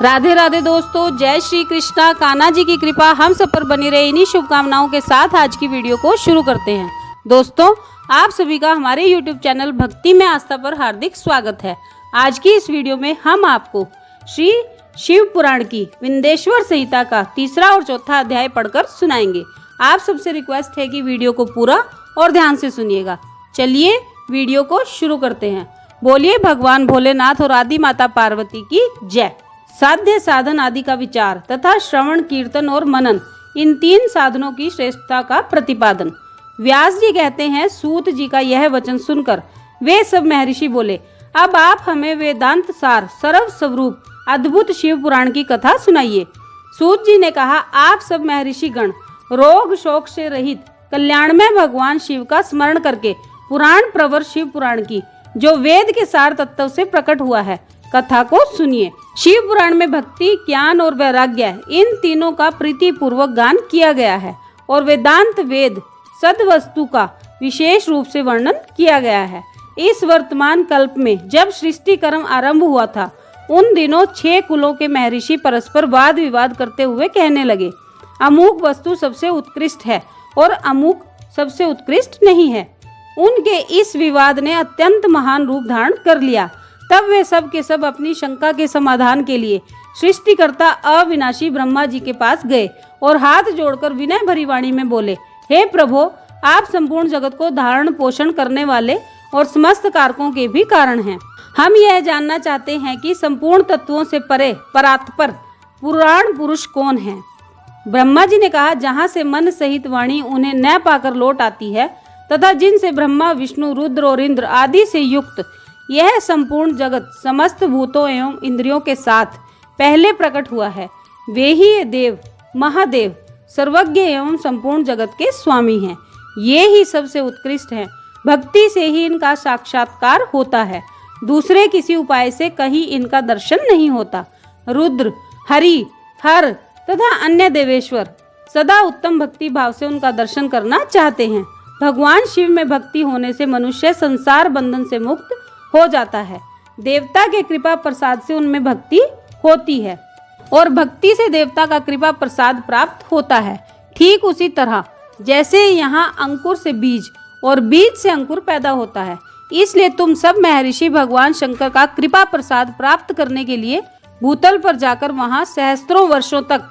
राधे राधे दोस्तों, जय श्री कृष्णा। कान्हा जी की कृपा हम सब पर बनी रहे, इन्हीं शुभकामनाओं के साथ आज की वीडियो को शुरू करते हैं। दोस्तों, आप सभी का हमारे YouTube चैनल भक्ति में आस्था पर हार्दिक स्वागत है। आज की इस वीडियो में हम आपको श्री शिव पुराण की विंध्येश्वर संहिता का तीसरा और चौथा अध्याय पढ़कर सुनाएंगे। आप सबसे रिक्वेस्ट है कि वीडियो को पूरा और ध्यान से सुनिएगा। चलिए वीडियो को शुरू करते हैं। बोलिए भगवान भोलेनाथ और आदि माता पार्वती की जय। साध्य साधन आदि का विचार तथा श्रवण, कीर्तन और मनन, इन तीन साधनों की श्रेष्ठता का प्रतिपादन। व्यास जी कहते हैं, सूत जी का यह वचन सुनकर वे सब महर्षि बोले, अब आप हमें वेदांत सार सर्व स्वरूप अद्भुत शिव पुराण की कथा सुनाइए। सूत जी ने कहा, आप सब महर्षि गण रोग शोक से रहित कल्याणमय भगवान शिव का स्मरण करके पुराण प्रवर शिव पुराण की, जो वेद के सार तत्व से प्रकट हुआ है, कथा को सुनिए। शिव पुराण में भक्ति, ज्ञान और वैराग्य, इन तीनों का प्रीति पूर्वक गान किया गया है और वेदांत वेद सद्वस्तु का विशेष रूप से वर्णन किया गया है। इस वर्तमान कल्प में जब सृष्टि कर्म आरंभ हुआ था, उन दिनों 6 कुलों के महर्षि परस्पर वाद विवाद करते हुए कहने लगे, अमुक वस्तु सबसे उत्कृष्ट है और अमुक सबसे उत्कृष्ट नहीं है। उनके इस विवाद ने अत्यंत महान रूप धारण कर लिया। तब वे सब के सब अपनी शंका के समाधान के लिए सृष्टिकर्ता अविनाशी ब्रह्मा जी के पास गए और हाथ जोड़कर विनय भरी वाणी में बोले, हे प्रभो, आप संपूर्ण जगत को धारण पोषण करने वाले और समस्त कारकों के भी कारण हैं। हम यह जानना चाहते हैं कि संपूर्ण तत्वों से परे परात्पर पुराण पुरुष कौन है। ब्रह्मा जी ने कहा, जहाँ से मन सहित वाणी उन्हें न पाकर लौट आती है तथा जिनसे ब्रह्मा विष्णु रुद्र और इंद्र आदि से युक्त यह संपूर्ण जगत समस्त भूतों एवं इंद्रियों के साथ पहले प्रकट हुआ है, वे ही ये देव महादेव सर्वज्ञ एवं संपूर्ण जगत के स्वामी हैं। ये ही सबसे उत्कृष्ट हैं। भक्ति से ही इनका साक्षात्कार होता है, दूसरे किसी उपाय से कहीं इनका दर्शन नहीं होता। रुद्र, हरि, हर तथा अन्य देवेश्वर सदा उत्तम भक्ति भाव से उनका दर्शन करना चाहते हैं। भगवान शिव में भक्ति होने से मनुष्य संसार बंधन से मुक्त हो जाता है। देवता के कृपा प्रसाद से उनमें भक्ति होती है और भक्ति से देवता का कृपा प्रसाद प्राप्त होता है। ठीक उसी तरह जैसे यहाँ अंकुर से बीज और बीज से अंकुर पैदा होता है, इसलिए तुम सब महर्षि भगवान शंकर का कृपा प्रसाद प्राप्त करने के लिए भूतल पर जाकर वहाँ सहस्त्रों वर्षों तक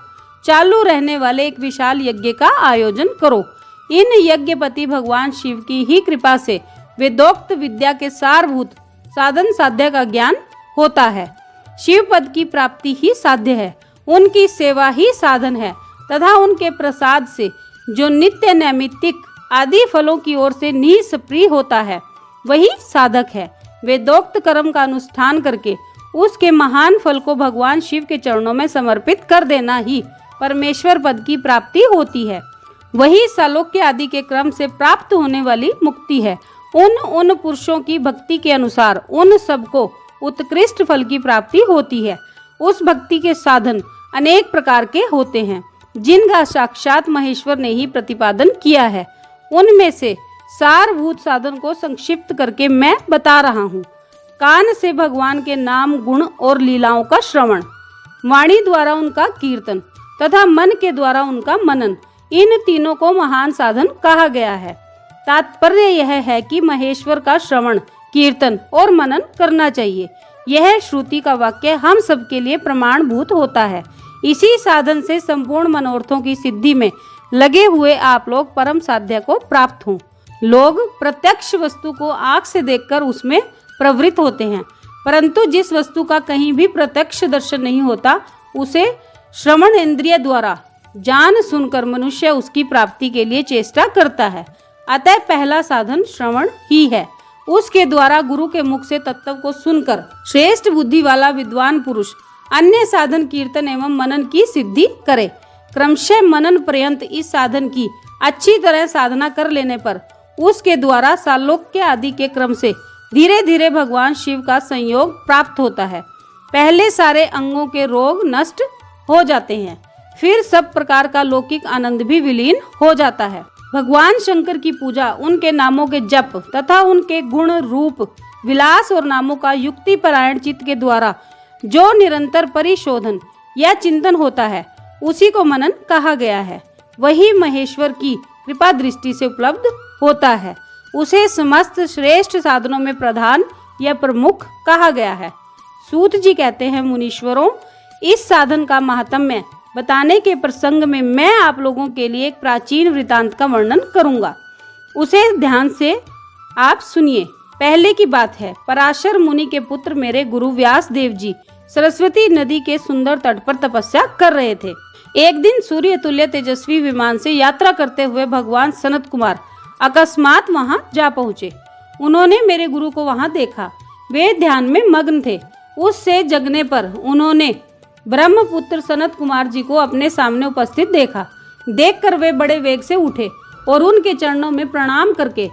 चालू रहने वाले एक विशाल यज्ञ का आयोजन करो। इन यज्ञपति भगवान शिव की ही कृपा से वेदोक्त विद्या के सारभूत साधन साध्य का ज्ञान होता है। शिव पद की प्राप्ति ही साध्य है, उनकी सेवा ही साधन है तथा उनके प्रसाद से जो नित्य नैमित्तिक आदि फलों की ओर से निःस्पृह होता है, वही साधक है। वेदोक्त कर्म का अनुष्ठान करके उसके महान फल को भगवान शिव के चरणों में समर्पित कर देना ही परमेश्वर पद की प्राप्ति होती है। वही सालोक्य आदि के क्रम से प्राप्त होने वाली मुक्ति है। उन पुरुषों की भक्ति के अनुसार उन सबको उत्कृष्ट फल की प्राप्ति होती है। उस भक्ति के साधन अनेक प्रकार के होते हैं, जिनका साक्षात महेश्वर ने ही प्रतिपादन किया है। उनमें से सारभूत साधन को संक्षिप्त करके मैं बता रहा हूँ। कान से भगवान के नाम, गुण और लीलाओं का श्रवण, वाणी द्वारा उनका कीर्तन तथा मन के द्वारा उनका मनन, इन तीनों को महान साधन कहा गया है। तात्पर्य यह है कि महेश्वर का श्रवण, कीर्तन और मनन करना चाहिए। यह श्रुति का वाक्य हम सबके लिए प्रमाणभूत होता है। इसी साधन से संपूर्ण मनोरथों की सिद्धि में लगे हुए आप लोग परम साध्य को प्राप्त हों। लोग प्रत्यक्ष वस्तु को आंख से देखकर उसमें प्रवृत्त होते हैं, परंतु जिस वस्तु का कहीं भी प्रत्यक्ष दर्शन नहीं होता, उसे श्रवण इंद्रिय द्वारा जान सुनकर मनुष्य उसकी प्राप्ति के लिए चेष्टा करता है। अतः पहला साधन श्रवण ही है। उसके द्वारा गुरु के मुख से तत्व को सुनकर श्रेष्ठ बुद्धि वाला विद्वान पुरुष अन्य साधन कीर्तन एवं मनन की सिद्धि करे। क्रमशः मनन पर्यंत इस साधन की अच्छी तरह साधना कर लेने पर उसके द्वारा सालोक्य आदि के क्रम से धीरे धीरे भगवान शिव का संयोग प्राप्त होता है। पहले सारे अंगों के रोग नष्ट हो जाते हैं, फिर सब प्रकार का लौकिक आनंद भी विलीन हो जाता है। भगवान शंकर की पूजा, उनके नामों के जप तथा उनके गुण रूप विलास और नामों का युक्ति परायण चित्त के द्वारा जो निरंतर परिशोधन या चिंतन होता है उसी को मनन कहा गया है। वही महेश्वर की कृपा दृष्टि से उपलब्ध होता है। उसे समस्त श्रेष्ठ साधनों में प्रधान या प्रमुख कहा गया है। सूत जी कहते हैं, मुनीश्वरों, इस साधन का महात्म्य बताने के प्रसंग में मैं आप लोगों के लिए एक प्राचीन वृतांत का वर्णन करूंगा। उसे ध्यान से आप सुनिए। पहले की बात है, पराशर मुनि के पुत्र मेरे गुरु व्यास देव जी सरस्वती नदी के सुंदर तट पर तपस्या कर रहे थे। एक दिन सूर्य तुल्य तेजस्वी विमान से यात्रा करते हुए भगवान सनत कुमार अकस्मात वहां जा पहुंचे। उन्होंने मेरे गुरु को वहां देखा। वे ध्यान में मग्न थे। उससे जगने पर उन्होंने ब्रह्मपुत्र सनत कुमार जी को अपने सामने उपस्थित देखा। देखकर वे बड़े वेग से उठे और उनके चरणों में प्रणाम करके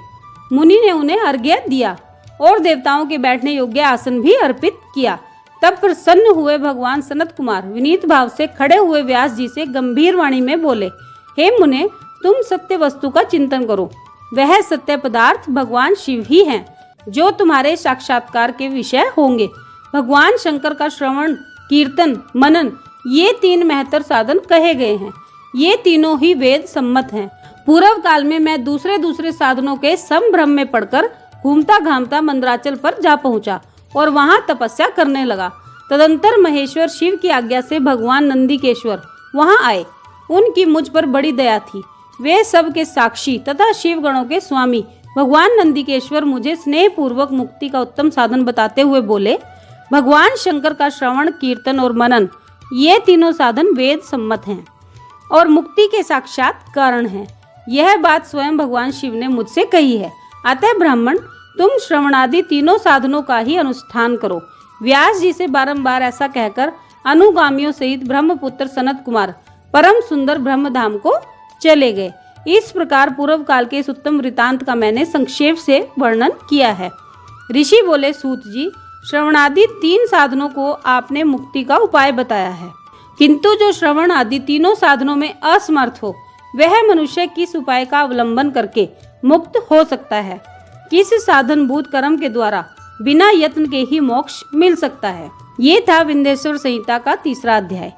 मुनि ने उन्हें अर्घ्य दिया और देवताओं के बैठने योग्य आसन भी अर्पित किया। तब प्रसन्न हुए भगवान सनत कुमार विनीत भाव से खड़े हुए व्यास जी से गंभीर वाणी में बोले, हे मुने, तुम सत्य वस्तु का चिंतन करो। वह सत्य पदार्थ भगवान शिव ही हैं, जो तुम्हारे साक्षात्कार के विषय होंगे। भगवान शंकर का श्रवण, कीर्तन, मनन, ये 3 महत्तर साधन कहे गए हैं। ये तीनों ही वेद सम्मत हैं। पूर्व काल में मैं दूसरे साधनों के संभ्रम में पड़कर घूमता घामता मंदराचल पर जा पहुंचा और वहां तपस्या करने लगा। तदंतर महेश्वर शिव की आज्ञा से भगवान नंदीकेश्वर वहां आए। उनकी मुझ पर बड़ी दया थी। वे सब के साक्षी तथा शिव गणों के स्वामी भगवान नंदीकेश्वर मुझे स्नेह पूर्वक मुक्ति का उत्तम साधन बताते हुए बोले, भगवान शंकर का श्रवण, कीर्तन और मनन, ये तीनों साधन वेद सम्मत हैं और मुक्ति के साक्षात कारण हैं। यह बात स्वयं भगवान शिव ने मुझसे कही है। अतः ब्राह्मण, तुम श्रवणादि तीनों साधनों का ही अनुष्ठान करो। व्यास जी से बारंबार ऐसा कहकर अनुगामियों सहित ब्रह्मपुत्र सनत कुमार परम सुंदर ब्रह्मधाम को चले गए। इस प्रकार पूर्व काल के इस उत्तम वृतांत का मैंने संक्षेप से वर्णन किया है। ऋषि बोले, सूत जी, श्रवणादि 3 साधनों को आपने मुक्ति का उपाय बताया है, किंतु जो श्रवण आदि तीनों साधनों में असमर्थ हो, वह मनुष्य किस उपाय का अवलंबन करके मुक्त हो सकता है? किस साधनभूत कर्म के द्वारा बिना यत्न के ही मोक्ष मिल सकता है? ये था विंध्येश्वर संहिता का 3रा अध्याय।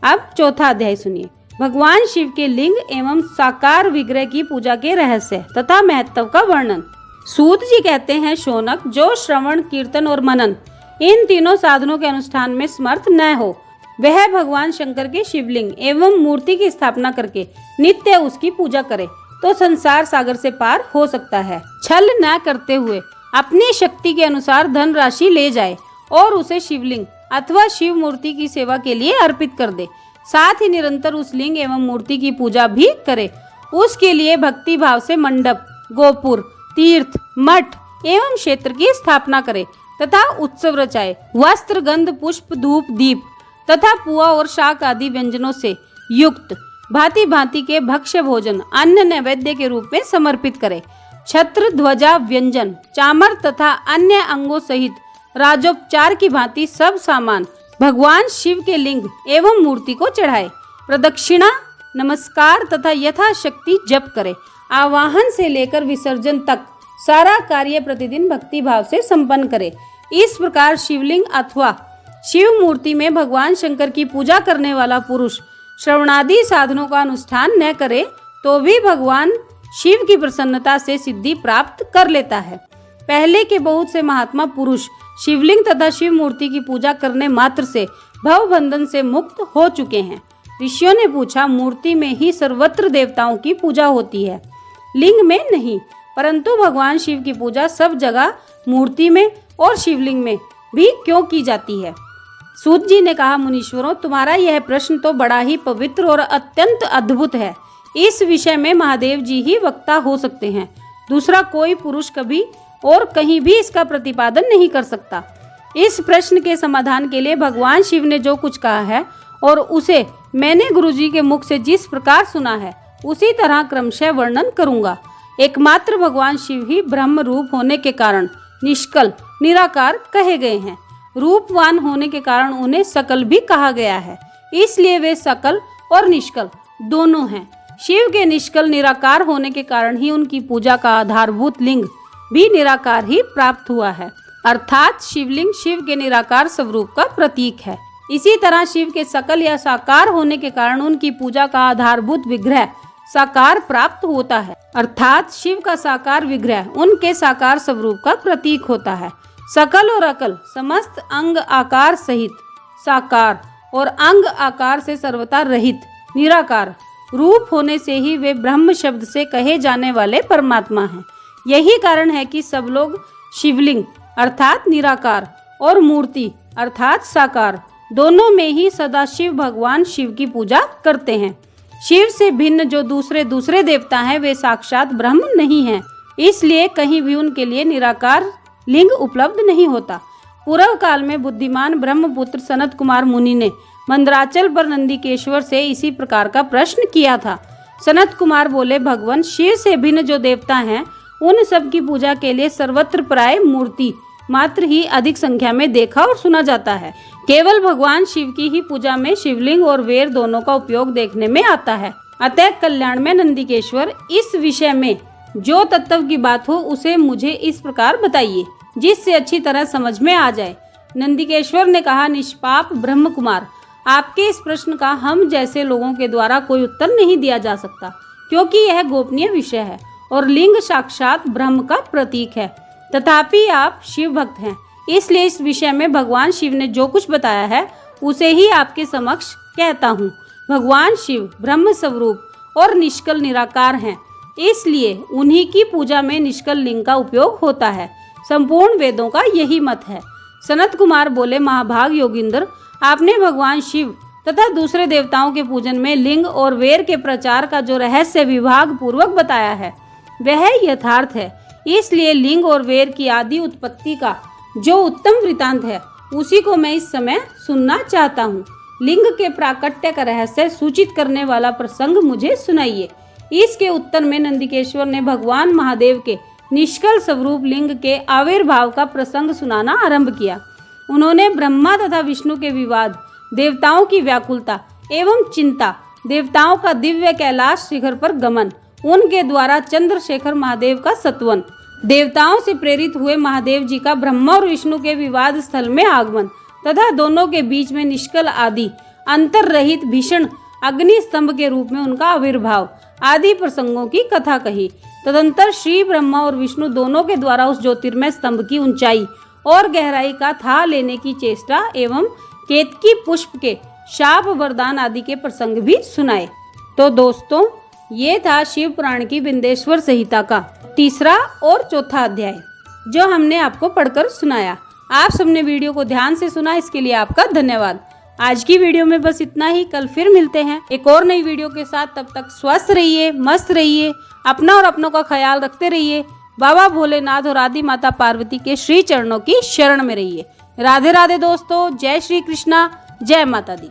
अब 4था अध्याय सुनिए। भगवान शिव के लिंग एवं साकार विग्रह की पूजा के रहस्य तथा महत्व का वर्णन। सूत जी कहते हैं, शौनक, जो श्रवण, कीर्तन और मनन इन तीनों साधनों के अनुष्ठान में समर्थ न हो, वह भगवान शंकर के शिवलिंग एवं मूर्ति की स्थापना करके नित्य उसकी पूजा करे तो संसार सागर से पार हो सकता है। छल न करते हुए अपनी शक्ति के अनुसार धन राशि ले जाए और उसे शिवलिंग अथवा शिव मूर्ति की सेवा के लिए अर्पित कर दे। साथ ही निरंतर उस लिंग एवं मूर्ति की पूजा भी करे। उसके लिए भक्ति भाव से मंडप, गोपुर, तीर्थ, मठ एवं क्षेत्र की स्थापना करे तथा उत्सव रचाए। वस्त्र, गंध, पुष्प, धूप, दीप तथा पुआ और शाक आदि व्यंजनों से युक्त भांति भांति के भक्ष्य भोजन अन्न नैवेद्य के रूप में समर्पित करे। छत्र, ध्वजा, व्यंजन, चामर तथा अन्य अंगों सहित राजोपचार की भांति सब सामान भगवान शिव के लिंग एवं मूर्ति को चढ़ाए। प्रदक्षिणा, नमस्कार तथा यथाशक्ति जप करे। आवाहन से लेकर विसर्जन तक सारा कार्य प्रतिदिन भक्ति भाव से संपन्न करे। इस प्रकार शिवलिंग अथवा शिव मूर्ति में भगवान शंकर की पूजा करने वाला पुरुष श्रवणादि साधनों का अनुष्ठान न करे तो भी भगवान शिव की प्रसन्नता से सिद्धि प्राप्त कर लेता है। पहले के बहुत से महात्मा पुरुष शिवलिंग तथा शिव मूर्ति की पूजा करने मात्र से भव बंधन से मुक्त हो चुके हैं। ऋषियों ने पूछा, मूर्ति में ही सर्वत्र देवताओं की पूजा होती है, लिंग में नहीं, परंतु भगवान शिव की पूजा सब जगह मूर्ति में और शिवलिंग में भी क्यों की जाती है? सूत जी ने कहा, मुनीश्वरों, तुम्हारा यह प्रश्न तो बड़ा ही पवित्र और अत्यंत अद्भुत है। इस विषय में महादेव जी ही वक्ता हो सकते हैं। दूसरा कोई पुरुष कभी और कहीं भी इसका प्रतिपादन नहीं कर सकता। इस प्रश्न के समाधान के लिए भगवान शिव ने जो कुछ कहा है और उसे मैंने गुरुजी के मुख से जिस प्रकार सुना है, उसी तरह क्रमशः वर्णन करूंगा। एकमात्र भगवान शिव ही ब्रह्म रूप होने के कारण निष्कल, निराकार कहे गए हैं। रूपवान होने के कारण उन्हें सकल भी कहा गया है, इसलिए वे सकल और निष्कल दोनों हैं। शिव के निष्कल निराकार होने के कारण ही उनकी पूजा का आधारभूत लिंग भी निराकार ही प्राप्त हुआ है। अर्थात शिवलिंग शिव के निराकार स्वरूप का प्रतीक है। इसी तरह शिव के सकल या साकार होने के कारण उनकी पूजा का आधारभूत विग्रह साकार प्राप्त होता है, अर्थात शिव का साकार विग्रह उनके साकार स्वरूप का प्रतीक होता है। सकल और अकल समस्त अंग आकार सहित साकार और अंग आकार से सर्वथा रहित निराकार रूप होने से ही वे ब्रह्म शब्द से कहे जाने वाले परमात्मा हैं। यही कारण है कि सब लोग शिवलिंग अर्थात निराकार और मूर्ति अर्थात साकार दोनों में ही सदाशिव भगवान शिव की पूजा करते हैं। शिव से भिन्न जो दूसरे देवता हैं वे साक्षात ब्रह्म नहीं हैं, इसलिए कहीं भी उनके लिए निराकार लिंग उपलब्ध नहीं होता। पूर्व काल में बुद्धिमान ब्रह्मपुत्र सनत कुमार मुनि ने मंदराचल पर नंदिकेश्वर से इसी प्रकार का प्रश्न किया था। सनत कुमार बोले, भगवान शिव से भिन्न जो देवता हैं उन सब की पूजा के लिए सर्वत्र प्राय मूर्ति मात्र ही अधिक संख्या में देखा और सुना जाता है। केवल भगवान शिव की ही पूजा में शिवलिंग और वेर दोनों का उपयोग देखने में आता है। अतः कल्याण में नंदिकेश्वर इस विषय में जो तत्व की बात हो उसे मुझे इस प्रकार बताइए जिससे अच्छी तरह समझ में आ जाए। नंदिकेश्वर ने कहा, निष्पाप ब्रह्म कुमार, आपके इस प्रश्न का हम जैसे लोगों के द्वारा कोई उत्तर नहीं दिया जा सकता, क्योंकि यह गोपनीय विषय है और लिंग साक्षात ब्रह्म का प्रतीक है। तथापि आप शिव भक्त हैं, इसलिए इस विषय में भगवान शिव ने जो कुछ बताया है उसे ही आपके समक्ष कहता हूँ। भगवान शिव ब्रह्म स्वरूप और निष्कल निराकार हैं, इसलिए उन्हीं की पूजा में निष्कल लिंग का उपयोग होता है। संपूर्ण वेदों का यही मत है। सनत कुमार बोले, महाभाग योगिंद्र, आपने भगवान शिव तथा दूसरे देवताओं के पूजन में लिंग और वेर के प्रचार का जो रहस्य विभाग पूर्वक बताया है वह यथार्थ है। इसलिए लिंग और वेर की आदि उत्पत्ति का जो उत्तम वृतांत है उसी को मैं इस समय सुनना चाहता हूँ। लिंग के प्राकट्य का रहस्य सूचित करने वाला प्रसंग मुझे सुनाइए। इसके उत्तर में नंदिकेश्वर ने भगवान महादेव के निष्कल स्वरूप लिंग के आविर्भाव का प्रसंग सुनाना आरंभ किया। उन्होंने ब्रह्मा तथा विष्णु के विवाद, देवताओं की व्याकुलता एवं चिंता, देवताओं का दिव्य कैलाश शिखर पर गमन, उनके द्वारा चंद्रशेखर महादेव का सत्वन, देवताओं से प्रेरित हुए महादेव जी का ब्रह्मा और विष्णु के विवाद स्थल में आगमन तथा दोनों के बीच में निष्कल आदि अंतर रहित भीषण अग्नि स्तंभ के रूप में उनका आविर्भाव आदि प्रसंगों की कथा कही। तदंतर श्री ब्रह्मा और विष्णु दोनों के द्वारा उस ज्योतिर्मय स्तंभ की ऊंचाई और गहराई का था लेने की चेष्टा एवं केतकी पुष्प के शाप वरदान आदि के प्रसंग भी सुनाए। तो दोस्तों, ये था शिव पुराण की बिंदेश्वर संहिता का तीसरा और चौथा अध्याय जो हमने आपको पढ़कर सुनाया। आप सबने वीडियो को ध्यान से सुना, इसके लिए आपका धन्यवाद। आज की वीडियो में बस इतना ही। कल फिर मिलते हैं एक और नई वीडियो के साथ। तब तक स्वस्थ रहिए, मस्त रहिए, अपना और अपनों का ख्याल रखते रहिए। बाबा भोलेनाथ और आदि माता पार्वती के श्री चरणों की शरण में रहिए। राधे राधे दोस्तों, जय श्री कृष्णा, जय माता दी।